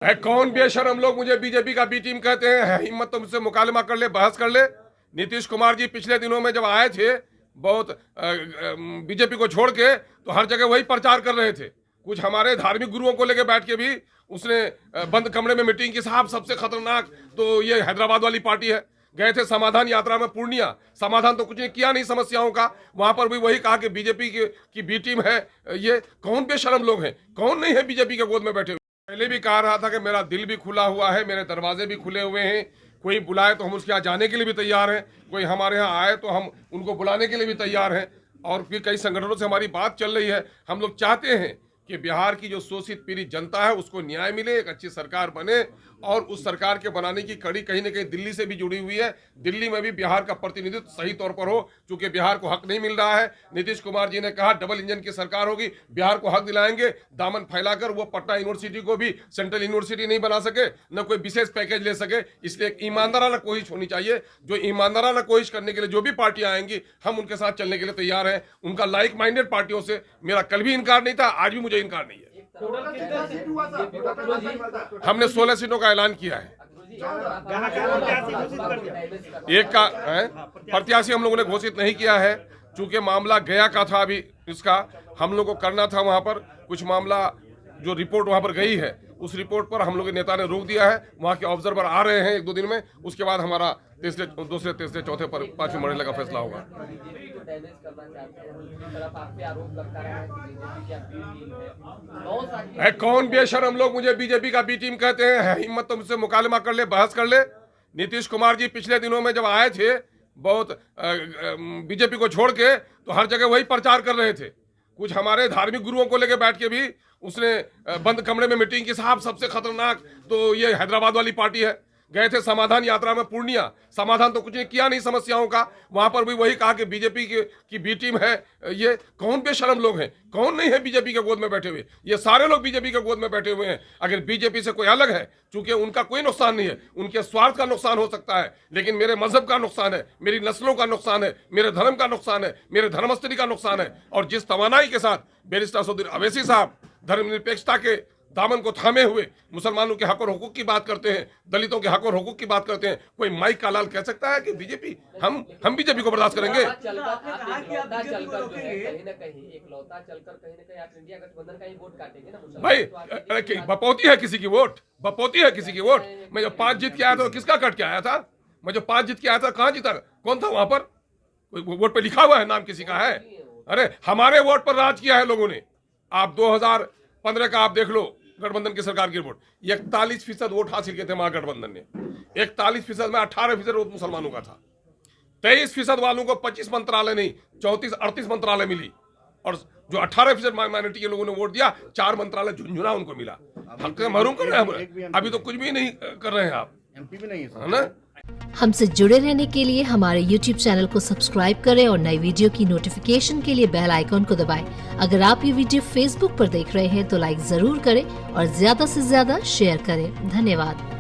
है कौन बेशरम लोग मुझे बीजेपी का बी टीम कहते हैं? हिम्मत तो मुझसे मुकालमा कर ले, बहस कर ले। नीतीश कुमार जी पिछले दिनों में जब आए थे बहुत बीजेपी को छोड़ के, तो हर जगह वही प्रचार कर रहे थे। कुछ हमारे धार्मिक गुरुओं को लेके बैठ के भी उसने बंद कमरे में मीटिंग की। साहब सबसे खतरनाक तो ये हैदराबाद वाली पार्टी है। गए थे समाधान यात्रा में पूर्णिया, समाधान तो कुछ नहीं किया नहीं समस्याओं का। वहां पर भी वही कहा कि बीजेपी की बी टीम है। ये कौन बेशरम लोग हैं? कौन नहीं है बीजेपी के गोद में बैठे हुए? पहले भी कहा रहा था कि मेरा दिल भी खुला हुआ है, मेरे दरवाजे भी खुले हुए हैं। कोई बुलाए तो हम उसके यहाँ जाने के लिए भी तैयार हैं, कोई हमारे यहाँ आए तो हम उनको बुलाने के लिए भी तैयार हैं। और भी कई संगठनों से हमारी बात चल रही है। हम लोग चाहते हैं कि बिहार की जो शोषित पीड़ित जनता है उसको न्याय मिले, एक अच्छी सरकार बने। और उस सरकार के बनाने की कड़ी कहीं ना कहीं दिल्ली से भी जुड़ी हुई है। दिल्ली में भी बिहार का प्रतिनिधित्व सही तौर पर हो, क्योंकि बिहार को हक नहीं मिल रहा है। नीतीश कुमार जी ने कहा डबल इंजन की सरकार होगी, बिहार को हक दिलाएंगे। दामन फैलाकर वो पटना यूनिवर्सिटी को भी सेंट्रल यूनिवर्सिटी नहीं बना सके, न कोई विशेष पैकेज ले सके। इसलिए ईमानदाराना कोशिश होनी चाहिए। जो ईमानदाराना कोशिश करने के लिए जो भी पार्टियां आएंगी, हम उनके साथ चलने के लिए तैयार हैं। उनका लाइक माइंडेड पार्टियों से मेरा कल भी इनकार नहीं था, आज भी मुझे इनकार नहीं है। हमने 16 सीटों का ऐलान किया है। एक का प्रत्याशी हम लोगों ने घोषित नहीं किया है, चूंकि मामला गया का था। अभी इसका हम लोग को करना था वहां पर कुछ मामला, जो रिपोर्ट वहां पर गई है उस रिपोर्ट पर हम लोग के नेता ने रोक दिया है। वहां के ऑब्जर्वर आ रहे हैं 1-2 दिन में, उसके बाद हमारा दूसरे तीसरे चौथे पर 5वें मरहले का फैसला होगा। है कौन बेशरम लोग मुझे बीजेपी का बी टीम कहते हैं? हिम्मत तो मुझसे मुकालमा कर ले, बहस कर ले। नीतीश कुमार जी पिछले दिनों में जब आए थे बहुत बीजेपी को छोड़ के, तो हर जगह वही प्रचार कर रहे थे। कुछ हमारे धार्मिक गुरुओं को लेके बैठ के भी उसने बंद कमरे में मीटिंग की। साहब सबसे खतरनाक तो ये हैदराबाद वाली पार्टी है। गए थे समाधान यात्रा में पूर्णिया, समाधान तो कुछ नहीं किया नहीं समस्याओं का। वहां पर भी वही कहा कि बीजेपी की बी टीम है। ये कौन बेशरम लोग हैं? कौन नहीं है बीजेपी के गोद में बैठे हुए? ये सारे लोग बीजेपी के गोद में बैठे हुए हैं। अगर बीजेपी से कोई अलग है, चूंकि उनका कोई नुकसान नहीं है, उनके स्वार्थ का नुकसान हो सकता है, लेकिन मेरे मजहब का नुकसान है, मेरी नस्लों का नुकसान है, मेरे धर्म का नुकसान है, मेरे धर्मस्थली का नुकसान है। और जिस तवानाई के साथ बैरिस्टर असदुद्दीन अवैसी साहब धर्मनिरपेक्षता के दामन को थामे हुए मुसलमानों के हक और हुकूक की बात करते हैं, दलितों के हक और हुकूक की बात करते हैं, कोई माइक का लाल कह सकता है कि बीजेपी हम बीजेपी को बर्दाश्त करेंगे? भाई बपौती है किसी की वोट, बपौती है किसी की वोट। मैं जब 5 जीत के आया था, किसका कट के आया था? मैं जब 5 जीत के आया था, कहां जीता? कौन था वहां पर? वोट पे लिखा हुआ है नाम किसी का है? अरे हमारे वोट पर राज किया है लोगों ने। आप 2015 का आप देख लो, गठबंधन की सरकार की रिपोर्ट, 41% वोट हासिल किए थे महागठबंधन ने। 41% में 18% वोट मुसलमानों का था। 23% वालों को 25 मंत्रालय नहीं 34-38 मंत्रालय मिली। और जो 18% माइनॉरिटी के लोगों ने वोट दिया, 4 मंत्रालय झुंझुना उनको मिला। हक से महरूम कर रहे हैं। अभी तो कुछ भी नहीं कर रहे हैं आप, एमपी भी नहीं है ना? हमसे जुड़े रहने के लिए हमारे YouTube चैनल को सब्सक्राइब करें और नई वीडियो की नोटिफिकेशन के लिए बेल आइकॉन को दबाएं। अगर आप ये वीडियो Facebook पर देख रहे हैं तो लाइक जरूर करें और ज्यादा से ज्यादा शेयर करें। धन्यवाद।